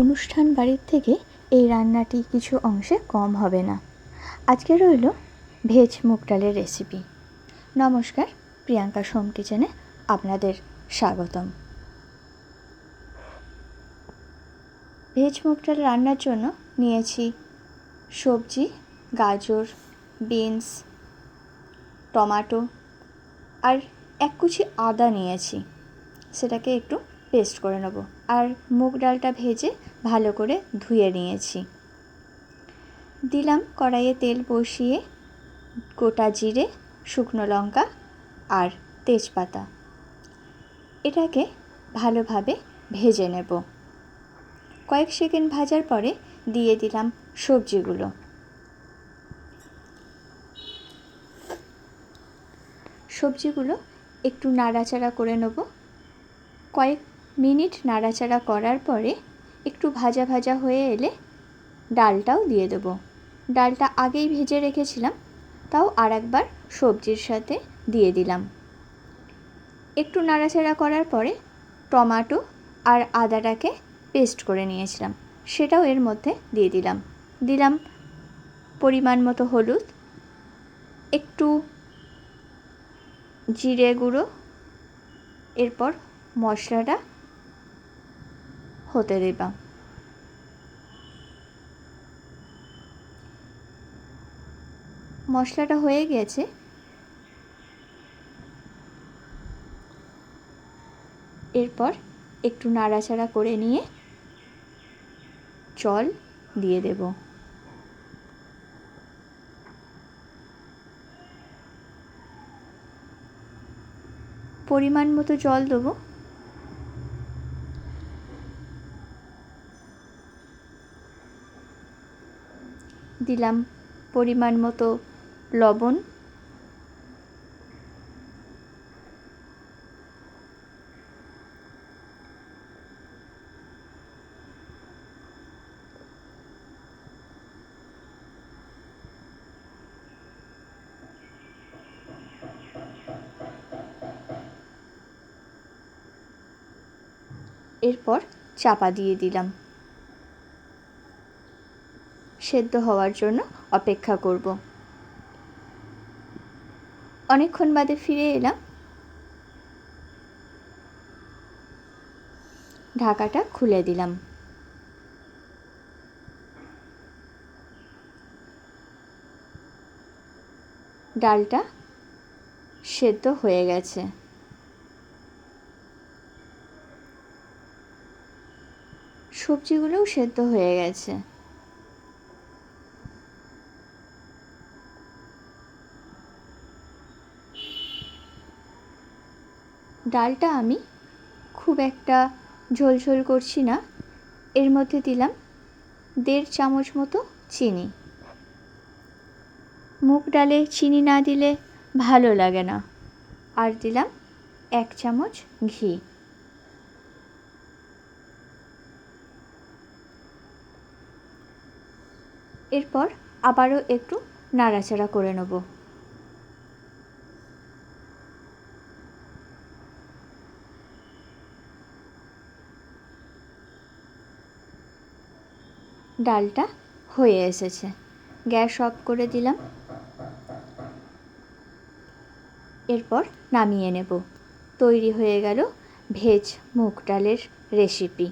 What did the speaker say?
অনুষ্ঠান বাড়ির থেকে এই রান্নাটি কিছু অংশে কম হবে না। আজকে রইল ভেজ মুগ ডালের রেসিপি। নমস্কার, প্রিয়াঙ্কা সোম কিচেনে আপনাদের স্বাগতম। ভেজ মুগ ডাল রান্নার জন্য নিয়েছি সবজি, গাজর, বিনস, টমেটো আর এক কুচি আদা নিয়েছি। সেটাকে একটু পেস্ট করে নেব। আর মুগ ডালটা ভেজে ভালো করে ধুয়ে নিয়েছি। দিলাম কড়াইয়ে তেল বসিয়ে গোটা জিরে, শুকনো লঙ্কা আর তেজপাতা। এটাকে ভালোভাবে ভেজে নেব। কয়েক সেকেন্ড ভাজার পরে দিয়ে দিলাম সবজিগুলো। সবজিগুলো একটু নাড়াচাড়া করে নেব। কয়েক মিনিট নাড়াচাড়া করার পরে একটু ভাজা ভাজা হয়ে এলে ডালটাও দিয়ে দেব। ডালটা আগেই ভেজে রেখেছিলাম, তাও আর একবার সবজির সাথে দিয়ে দিলাম। একটু নাড়াচাড়া করার পরে টমেটো আর আদাটাকে পেস্ট করে নিয়েছিলাম, সেটাও এর মধ্যে দিয়ে দিলাম পরিমাণ মতো হলুদ, একটু জিরে গুঁড়ো। এরপর মশলাটা হতে দেবা। মশলাটা হয়ে গেছে। এরপর একটু নাড়াচাড়া করে নিয়ে জল দিয়ে দেব। পরিমাণ মতো জল দেবো। দিলাম পরিমাণ মতো লবণ, এরপর চাপা দিয়ে দিলাম। সেদ্ধ হওয়ার জন্য অপেক্ষা করব। অনেকক্ষণ বাদে ফিরে এলাম। ঢাকাটা খুলে দিলাম। ডালটা সেদ্ধ হয়ে গেছে। সবজিগুলোও সেদ্ধ হয়ে গেছে। ডালটা আমি খুব একটা ঝোলঝোল করছি না। এর মধ্যে দিলাম 1.5 চামচ মতো চিনি। মুগ ডালে চিনি না দিলে ভালো লাগে না। আর দিলাম 1 চামচ ঘি। এরপর আবারও একটু নাড়াচাড়া করে নেব। ডালটা হয়ে এসেছে। গ্যাস অফ করে দিলাম। এরপর নামিয়ে নেব। তৈরি হয়ে গেল ভেজ মুগ ডালের রেসিপি।